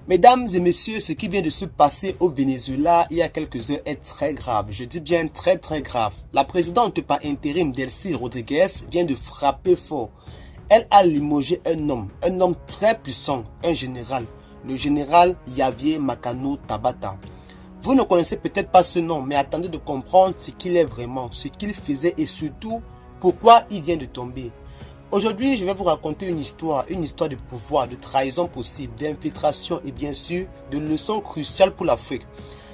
Mesdames et messieurs, ce qui vient de se passer au Venezuela il y a quelques heures est très grave. Je dis bien très grave. La présidente par intérim Delcy Rodriguez vient de frapper fort. Elle a limogé un homme très puissant, un général, le général Javier Macano Tabata. Vous ne connaissez peut-être pas ce nom, mais attendez de comprendre ce qu'il est vraiment, ce qu'il faisait et surtout pourquoi il vient de tomber. Aujourd'hui, je vais vous raconter une histoire de pouvoir, de trahison possible, d'infiltration et bien sûr de leçons cruciales pour l'Afrique.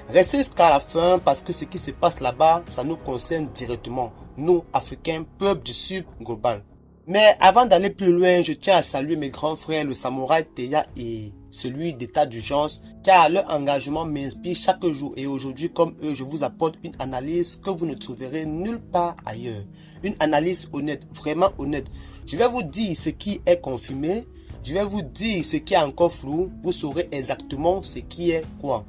Restez jusqu'à la fin parce que ce qui se passe là-bas, ça nous concerne directement, nous, Africains, peuple du Sud global. Mais avant d'aller plus loin, je tiens à saluer mes grands frères, le samouraï Teya et celui d'état d'urgence, car leur engagement m'inspire chaque jour et aujourd'hui, comme eux, je vous apporte une analyse que vous ne trouverez nulle part ailleurs. Une analyse honnête, vraiment honnête. Je vais vous dire ce qui est confirmé, je vais vous dire ce qui est encore flou, vous saurez exactement ce qui est quoi.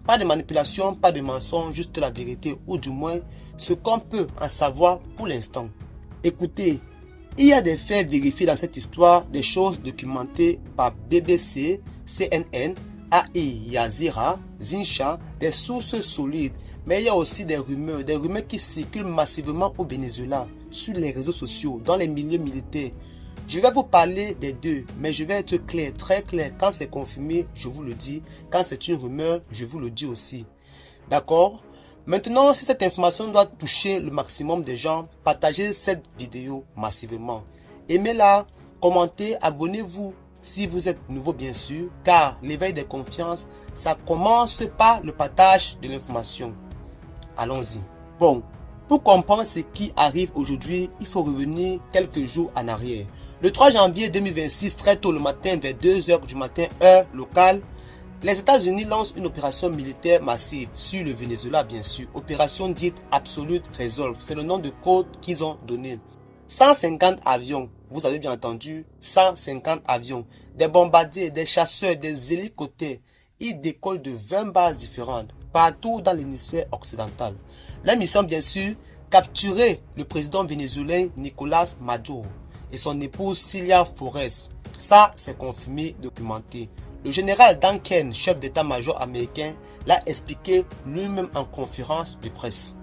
Pas de manipulation, pas de mensonge, juste la vérité ou du moins ce qu'on peut en savoir pour l'instant. Écoutez, il y a des faits vérifiés dans cette histoire, des choses documentées par BBC, CNN, AI Yazira, Zincha, des sources solides. Mais il y a aussi des rumeurs qui circulent massivement au Venezuela, sur les réseaux sociaux, dans les milieux militaires. Je vais vous parler des deux, mais je vais être clair, très clair. Quand c'est confirmé, je vous le dis. Quand c'est une rumeur, je vous le dis aussi. D'accord ? Maintenant, si cette information doit toucher le maximum de gens, partagez cette vidéo massivement. Aimez-la, commentez, abonnez-vous si vous êtes nouveau bien sûr, car l'éveil des confiances, ça commence par le partage de l'information. Allons-y. Bon, pour comprendre ce qui arrive aujourd'hui, il faut revenir quelques jours en arrière. Le 3 janvier 2026, très tôt le matin, vers 2 h du matin, heure locale, les États-Unis lancent une opération militaire massive sur le Venezuela, bien sûr. Opération dite Absolute Resolve. C'est le nom de code qu'ils ont donné. 150 avions, vous avez bien entendu, 150 avions. Des bombardiers, des chasseurs, des hélicoptères. Ils décollent de 20 bases différentes, partout dans l'hémisphère occidental. La mission, bien sûr, capturer le président vénézuélien Nicolás Maduro et son épouse Cilia Flores. Ça, c'est confirmé, documenté. Le général Duncan, chef d'état-major américain, l'a expliqué lui-même en conférence de presse.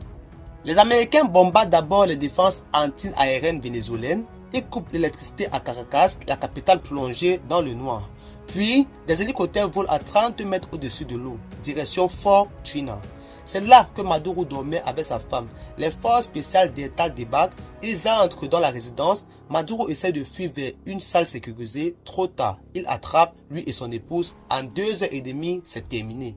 Les Américains bombardent d'abord les défenses anti-aériennes vénézuéliennes et coupent l'électricité à Caracas, la capitale plongée dans le noir. Puis, des hélicoptères volent à 30 mètres au-dessus de l'eau, direction Fort Twina. C'est là que Maduro dormait avec sa femme. Les forces spéciales d'État débarquent, ils entrent dans la résidence. Maduro essaie de fuir vers une salle sécurisée. Trop tard, il attrape lui et son épouse. En 2 h 30, c'est terminé.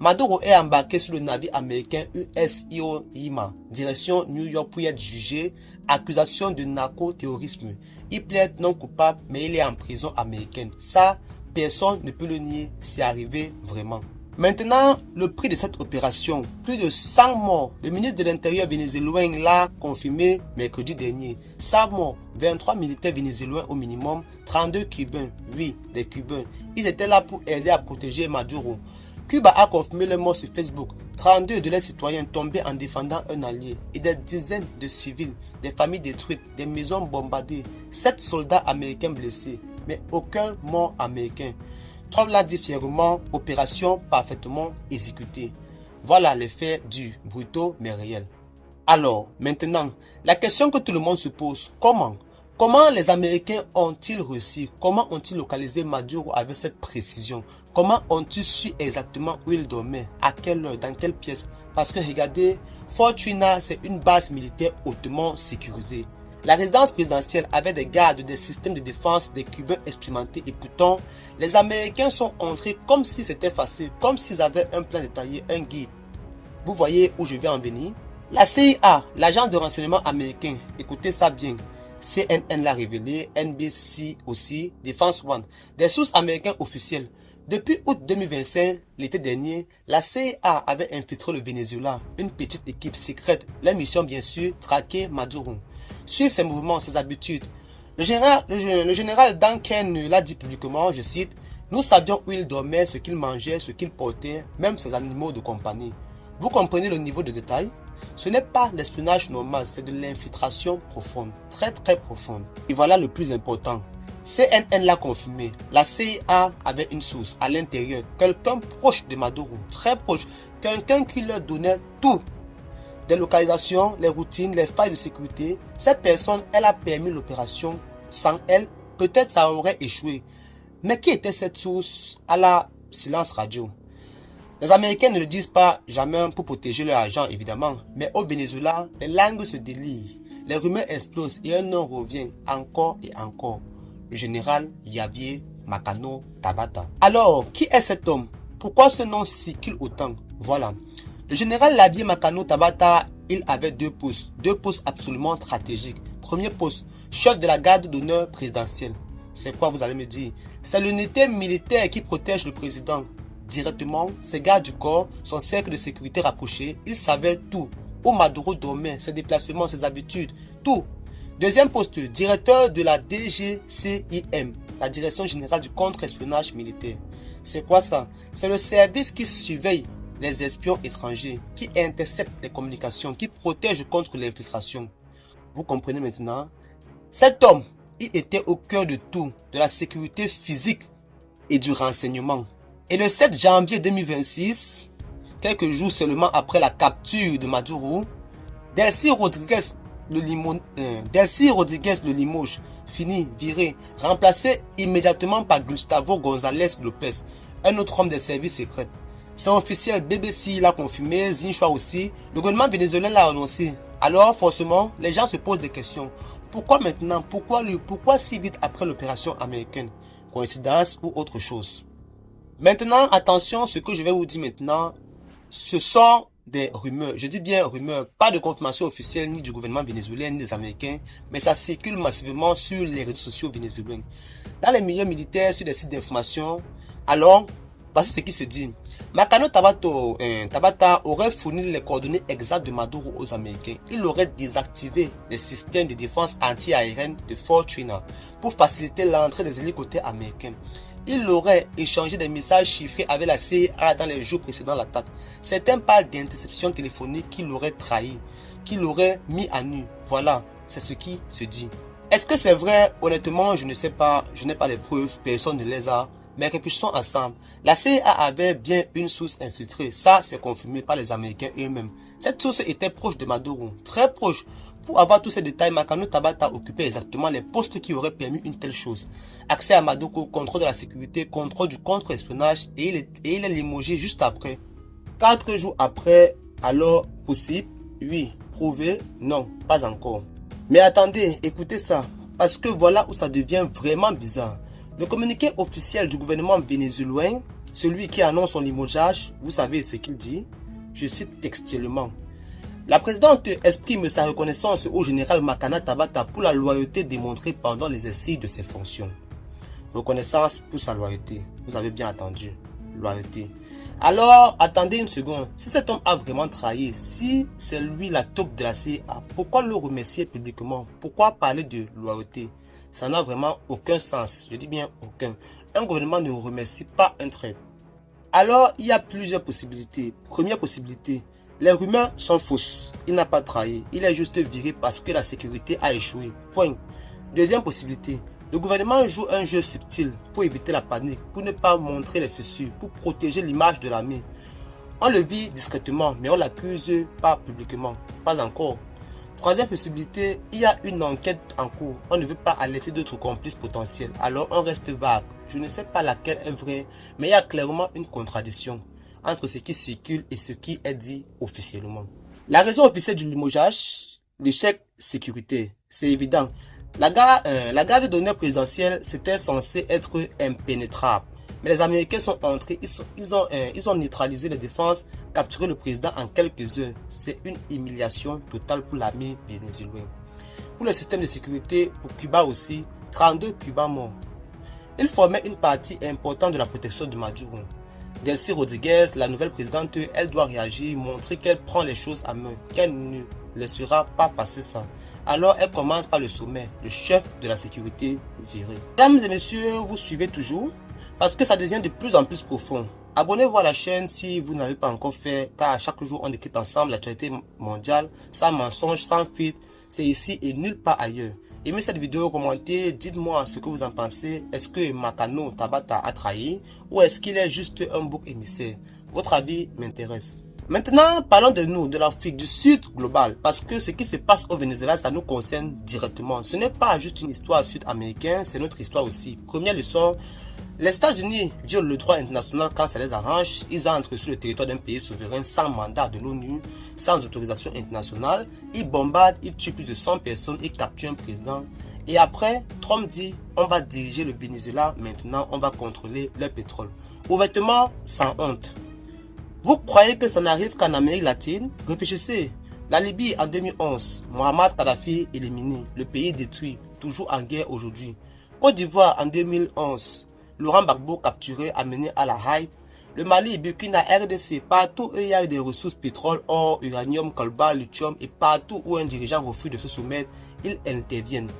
Maduro est embarqué sur le navire américain USO Lima, direction New York pour y être jugé. Accusation de narco-terrorisme. Il plaide non coupable, mais il est en prison américaine. Ça, personne ne peut le nier, c'est arrivé vraiment. Maintenant, le prix de cette opération, plus de 100 morts. Le ministre de l'Intérieur vénézuélien l'a confirmé mercredi dernier. 100 morts, 23 militaires vénézuéliens au minimum, 32 Cubains, oui, des Cubains. Ils étaient là pour aider à protéger Maduro. Cuba a confirmé les morts sur Facebook. 32 de leurs citoyens tombés en défendant un allié et des dizaines de civils, des familles détruites, des maisons bombardées, 7 soldats américains blessés, mais aucun mort américain. Trump l'a dit fièrement, opération parfaitement exécutée. Voilà les faits du brutaux mais réels. Alors, maintenant, la question que tout le monde se pose, comment les Américains ont-ils réussi? Comment ont-ils localisé Maduro avec cette précision? Comment ont-ils su exactement où il dormait? À quelle heure? Dans quelle pièce? Parce que regardez, Fort Twina, c'est une base militaire hautement sécurisée. La résidence présidentielle avait des gardes, des systèmes de défense, des Cubains expérimentés et pourtant, les Américains sont entrés comme si c'était facile, comme s'ils avaient un plan détaillé, un guide. Vous voyez où je vais en venir? La CIA, l'agence de renseignement américain, écoutez ça bien, CNN l'a révélé, NBC aussi, Defense One, des sources américaines officielles. Depuis août 2025, l'été dernier, la CIA avait infiltré le Venezuela, une petite équipe secrète, la mission bien sûr, traquer Maduro. Suivre ses mouvements, ses habitudes. Le général Duncan l'a dit publiquement, je cite, « Nous savions où il dormait, ce qu'il mangeait, ce qu'il portait, même ses animaux de compagnie. » Vous comprenez le niveau de détail? Ce n'est pas l'espionnage normal, c'est de l'infiltration profonde, très profonde. Et voilà le plus important. CNN l'a confirmé. La CIA avait une source à l'intérieur, quelqu'un proche de Maduro, très proche, quelqu'un qui leur donnait tout. Des localisations, les routines, les failles de sécurité. Cette personne, elle a permis l'opération. Sans elle, peut-être ça aurait échoué. Mais qui était cette source? À la silence radio. Les Américains ne le disent pas jamais pour protéger leur argent, évidemment. Mais au Venezuela, les langues se délient. Les rumeurs explosent et un nom revient encore et encore. Le général Javier Macano Tabata. Alors, qui est cet homme? Pourquoi ce nom circule autant? Voilà. Le général Javier Macano Tabata, il avait deux postes absolument stratégiques. Premier poste, chef de la garde d'honneur présidentielle. C'est quoi, vous allez me dire? C'est l'unité militaire qui protège le président. Directement, ses gardes du corps, son cercle de sécurité rapproché, il savait tout. Où Maduro dormait, ses déplacements, ses habitudes, tout. Deuxième poste, directeur de la DGCIM, la Direction Générale du Contre-Espionnage Militaire. C'est quoi ça? C'est le service qui surveille les espions étrangers, qui intercepte les communications, qui protège contre l'infiltration. Vous comprenez maintenant? Cet homme, il était au cœur de tout, de la sécurité physique et du renseignement. Et le 7 janvier 2026, quelques jours seulement après la capture de Maduro, Delcy Rodriguez le limoge, fini, viré, remplacé immédiatement par Gustavo González López, un autre homme des services secrets. C'est officiel, BBC l'a confirmé, Zinchua aussi, le gouvernement vénézuélien l'a annoncé. Alors forcément, les gens se posent des questions. Pourquoi maintenant? Pourquoi lui? Pourquoi si vite après l'opération américaine? Coïncidence ou autre chose? Maintenant, attention, ce que je vais vous dire maintenant, ce sont des rumeurs. Je dis bien rumeurs, pas de confirmation officielle ni du gouvernement vénézuélien ni des Américains, mais ça circule massivement sur les réseaux sociaux vénézuéliens. Dans les milieux militaires, sur des sites d'information, alors, voici ce qui se dit. Macano Tabata aurait fourni les coordonnées exactes de Maduro aux Américains. Il aurait désactivé les systèmes de défense anti-aérienne de Fort Trina pour faciliter l'entrée des hélicoptères américains. Il aurait échangé des messages chiffrés avec la CIA dans les jours précédant l'attaque. Certains parlent d'interception téléphonique qu'il aurait trahi, qu'il aurait mis à nu. Voilà, c'est ce qui se dit. Est-ce que c'est vrai? Honnêtement, je ne sais pas. Je n'ai pas les preuves, personne ne les a. Mais réfléchissons ensemble. La CIA avait bien une source infiltrée. Ça, c'est confirmé par les Américains eux-mêmes. Cette source était proche de Maduro, très proche. Pour avoir tous ces détails, Macano Tabata occupait exactement les postes qui auraient permis une telle chose. Accès à Maduro, contrôle de la sécurité, contrôle du contre-espionnage et il est limogé juste après. 4 jours après, alors possible? Oui. Prouvé? Non, pas encore. Mais attendez, écoutez ça, parce que voilà où ça devient vraiment bizarre. Le communiqué officiel du gouvernement vénézuélien, celui qui annonce son limogeage, vous savez ce qu'il dit? Je cite textuellement. La présidente exprime sa reconnaissance au général Macano Tabata pour la loyauté démontrée pendant l'exercice de ses fonctions. Reconnaissance pour sa loyauté. Vous avez bien entendu. Loyauté. Alors, attendez une seconde. Si cet homme a vraiment trahi, si c'est lui la taupe de la CIA, pourquoi le remercier publiquement? Pourquoi parler de loyauté? Ça n'a vraiment aucun sens. Je dis bien aucun. Un gouvernement ne remercie pas un traître. Alors, il y a plusieurs possibilités. Première possibilité. Les rumeurs sont fausses. Il n'a pas trahi. Il est juste viré parce que la sécurité a échoué. Point. Deuxième possibilité. Le gouvernement joue un jeu subtil pour éviter la panique, pour ne pas montrer les fissures, pour protéger l'image de l'armée. On le vit discrètement, mais on l'accuse pas publiquement. Pas encore. Troisième possibilité, il y a une enquête en cours. On ne veut pas alerter d'autres complices potentiels. Alors on reste vague. Je ne sais pas laquelle est vraie, mais il y a clairement une contradiction entre ce qui circule et ce qui est dit officiellement. La raison officielle du limogeage, l'échec sécurité, c'est évident. La garde d'honneur présidentielle, c'était censé être impénétrable. Mais les Américains sont entrés, ils ont neutralisé les défenses, capturé le président en quelques heures. C'est une humiliation totale pour l'armée vénézuélienne. Pour le système de sécurité, pour Cuba aussi, 32 Cubains morts. Ils formaient une partie importante de la protection de Maduro. Delcy Rodriguez, la nouvelle présidente, elle doit réagir, montrer qu'elle prend les choses à main, qu'elle ne laissera pas passer ça. Alors elle commence par le sommet, le chef de la sécurité viré. Mesdames et messieurs, vous suivez toujours parce que ça devient de plus en plus profond. Abonnez-vous à la chaîne si vous n'avez pas encore fait, car à chaque jour on décrypte ensemble l'actualité mondiale, sans mensonge, sans filtre. C'est ici et nulle part ailleurs. Aimez cette vidéo, commentez, dites-moi ce que vous en pensez. Est-ce que Makano Tabata a trahi ou est-ce qu'il est juste un bouc émissaire? Votre avis m'intéresse. Maintenant, parlons de nous, de l'Afrique du Sud globale, parce que ce qui se passe au Venezuela, ça nous concerne directement. Ce n'est pas juste une histoire sud-américaine, c'est notre histoire aussi. Première leçon, les États-Unis violent le droit international quand ça les arrange. Ils entrent sur le territoire d'un pays souverain sans mandat de l'ONU, sans autorisation internationale. Ils bombardent, ils tuent plus de 100 personnes, ils capturent un président. Et après, Trump dit, on va diriger le Venezuela, maintenant on va contrôler le pétrole. Ouvertement, sans honte. Vous croyez que ça n'arrive qu'en Amérique latine? Réfléchissez. La Libye en 2011, Mohamed Kadhafi éliminé, le pays détruit, toujours en guerre aujourd'hui. Côte d'Ivoire en 2011, Laurent Gbagbo capturé, amené à la Haye. Le Mali, Burkina, RDC, partout où il y a des ressources pétrole, or, uranium, colbas, lithium et partout où un dirigeant refuse de se soumettre, ils interviennent.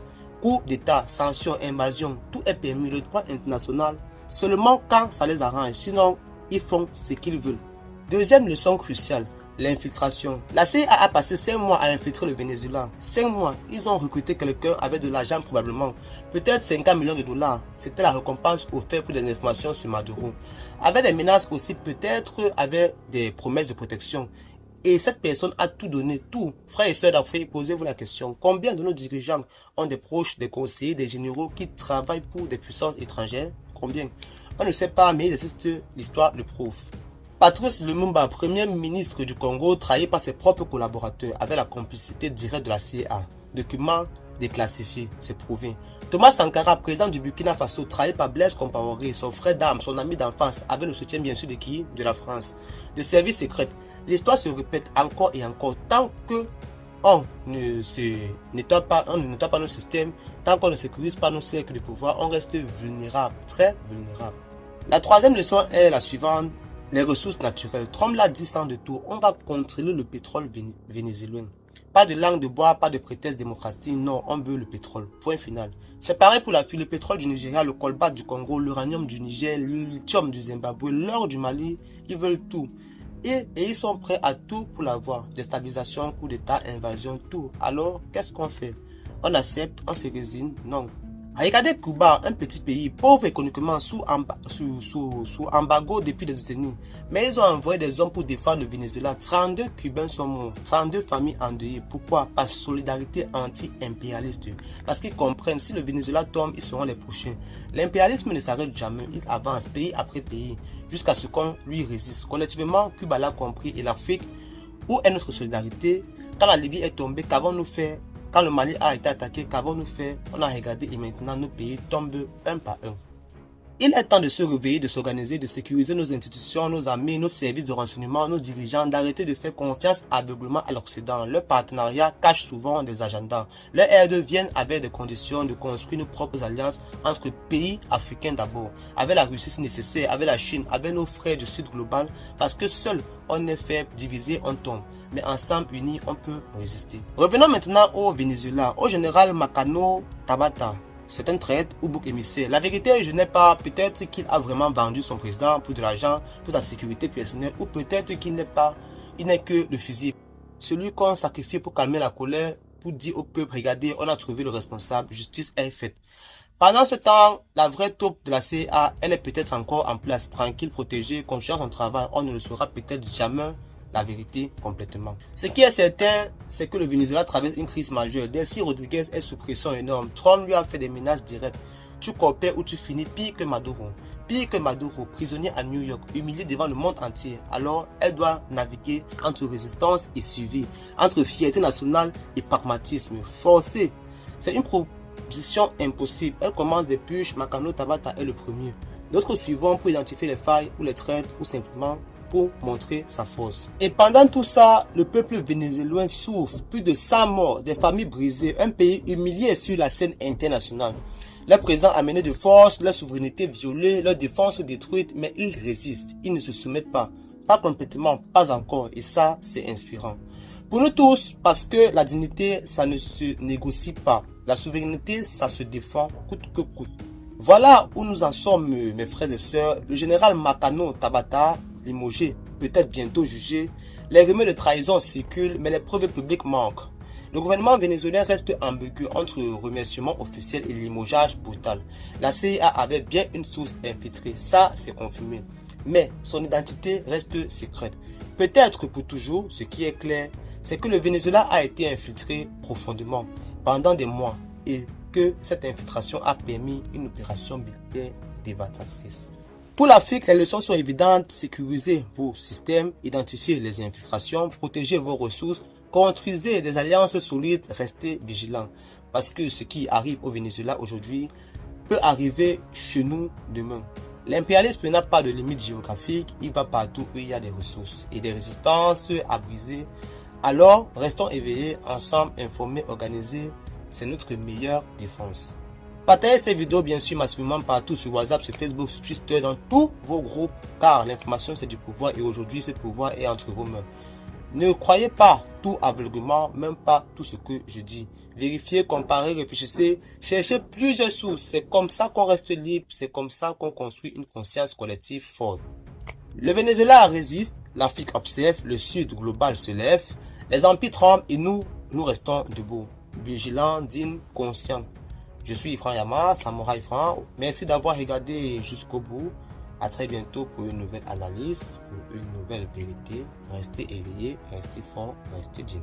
Coup d'État, sanctions, invasion, tout est permis, le droit international, seulement quand ça les arrange, sinon ils font ce qu'ils veulent. Deuxième leçon cruciale, l'infiltration. La CIA a passé 5 mois à infiltrer le Venezuela. 5 mois, ils ont recruté quelqu'un avec de l'argent probablement. Peut-être 50 millions de dollars. C'était la récompense offerte pour des informations sur Maduro. Avec des menaces aussi, peut-être avec des promesses de protection. Et cette personne a tout donné, tout. Frères et sœurs d'Afrique, posez-vous la question. Combien de nos dirigeants ont des proches, des conseillers, des généraux qui travaillent pour des puissances étrangères? Combien? On ne sait pas, mais il existe, l'histoire le prouve. Patrice Lumumba, premier ministre du Congo, trahi par ses propres collaborateurs avec la complicité directe de la CIA. Documents déclassifiés, c'est prouvé. Thomas Sankara, président du Burkina Faso, trahi par Blaise Compaoré, son frère d'armes, son ami d'enfance, avec le soutien bien sûr de qui? De la France. De services secrets. L'histoire se répète encore et encore tant que on ne nettoie pas nos systèmes, tant qu'on ne sécurise pas nos cercles de pouvoir, on reste vulnérable, très vulnérable. La troisième leçon est la suivante. Les ressources naturelles. Trump l'a dit sans détour, on va contrôler le pétrole vénézuélien. Pas de langue de bois, pas de prétexte démocratie, non, on veut le pétrole. Point final. C'est pareil pour le pétrole du Nigeria, le colbas du Congo, l'uranium du Niger, le lithium du Zimbabwe, l'or du Mali, ils veulent tout. Et ils sont prêts à tout pour l'avoir. Déstabilisation, coup d'état, invasion, tout. Alors, qu'est-ce qu'on fait? On accepte, on se résigne? Non. Regardez Cuba, un petit pays pauvre économiquement sous embargo depuis des décennies. Mais ils ont envoyé des hommes pour défendre le Venezuela. 32 Cubains sont morts, 32 familles endeuillées. Pourquoi? Par solidarité anti-impérialiste. Parce qu'ils comprennent, si le Venezuela tombe, ils seront les prochains. L'impérialisme ne s'arrête jamais, il avance pays après pays, jusqu'à ce qu'on lui résiste. Collectivement, Cuba l'a compris et l'Afrique, où est notre solidarité? Quand la Libye est tombée, qu'avons-nous fait? Quand le Mali a été attaqué, qu'avons-nous fait? On a regardé et maintenant nos pays tombent un par un. Il est temps de se réveiller, de s'organiser, de sécuriser nos institutions, nos armées, nos services de renseignement, nos dirigeants, d'arrêter de faire confiance aveuglément à l'Occident. Leur partenariat cache souvent des agendas. Leurs aides viennent avec des conditions de construire nos propres alliances entre pays africains d'abord, avec la Russie si nécessaire, avec la Chine, avec nos frères du Sud global, parce que seul on est faible, divisé, on tombe. Mais ensemble, unis, on peut résister. Revenons maintenant au Venezuela, au général Makano Tabata. C'est un traître ou bouc émissaire. La vérité, je n'ai pas, peut-être qu'il a vraiment vendu son président pour de l'argent, pour sa sécurité personnelle, ou peut-être qu'il n'est que le fusil. Celui qu'on sacrifie pour calmer la colère, pour dire au peuple, regardez, on a trouvé le responsable, justice est faite. Pendant ce temps, la vraie taupe de la CIA, elle est peut-être encore en place, tranquille, protégée, continuant son travail. On ne le saura peut-être jamais la vérité complètement. Ce qui est certain, c'est que le Venezuela traverse une crise majeure. Delcy Rodriguez est sous pression énorme. Trump lui a fait des menaces directes. Tu coopères ou tu finis pire que Maduro. Pire que Maduro, prisonnier à New York, humilié devant le monde entier. Alors, elle doit naviguer entre résistance et suivi, entre fierté nationale et pragmatisme. Forcé. C'est une proposition impossible. Elle commence des puches. Makano Tabata est le premier. D'autres suivants pour identifier les failles ou les traites ou simplement pour montrer sa force. Et pendant tout ça, le peuple vénézuélien souffre. Plus de 100 morts, des familles brisées, un pays humilié sur la scène internationale. Le président a mené de force, leur souveraineté violée, leur défense détruite, mais ils résistent, ils ne se soumettent pas. Pas complètement, pas encore, et ça, c'est inspirant. Pour nous tous, parce que la dignité, ça ne se négocie pas. La souveraineté, ça se défend coûte que coûte. Voilà où nous en sommes, mes frères et sœurs. Le général Makano Tabata, limogé, peut-être bientôt jugé. Les rumeurs de trahison circulent, mais les preuves publiques manquent. Le gouvernement vénézuélien reste ambigu entre remerciements officiels et limogeage brutal. La CIA avait bien une source infiltrée, ça c'est confirmé. Mais son identité reste secrète. Peut-être pour toujours, ce qui est clair, c'est que le Venezuela a été infiltré profondément pendant des mois et que cette infiltration a permis une opération militaire dévastatrice. Pour l'Afrique, les leçons sont évidentes. Sécurisez vos systèmes, identifiez les infiltrations, protégez vos ressources, construisez des alliances solides, restez vigilants. Parce que ce qui arrive au Venezuela aujourd'hui peut arriver chez nous demain. L'impérialisme n'a pas de limite géographique, il va partout où il y a des ressources et des résistances à briser. Alors, restons éveillés, ensemble, informés, organisés, c'est notre meilleure défense. Partagez cette vidéo bien sûr massivement partout sur WhatsApp, sur Facebook, sur Twitter, dans tous vos groupes, car l'information c'est du pouvoir et aujourd'hui ce pouvoir est entre vos mains. Ne croyez pas tout aveuglément, même pas tout ce que je dis. Vérifiez, comparez, réfléchissez, cherchez plusieurs sources. C'est comme ça qu'on reste libre, c'est comme ça qu'on construit une conscience collective forte. Le Venezuela résiste, l'Afrique observe, le Sud global se lève, les empires tremblent et nous restons debout, vigilants, dignes, conscients. Je suis Ifran Yama, Samouraï Ifran. Merci d'avoir regardé jusqu'au bout. À très bientôt pour une nouvelle analyse, pour une nouvelle vérité. Restez éveillés, restez forts, restez dignes.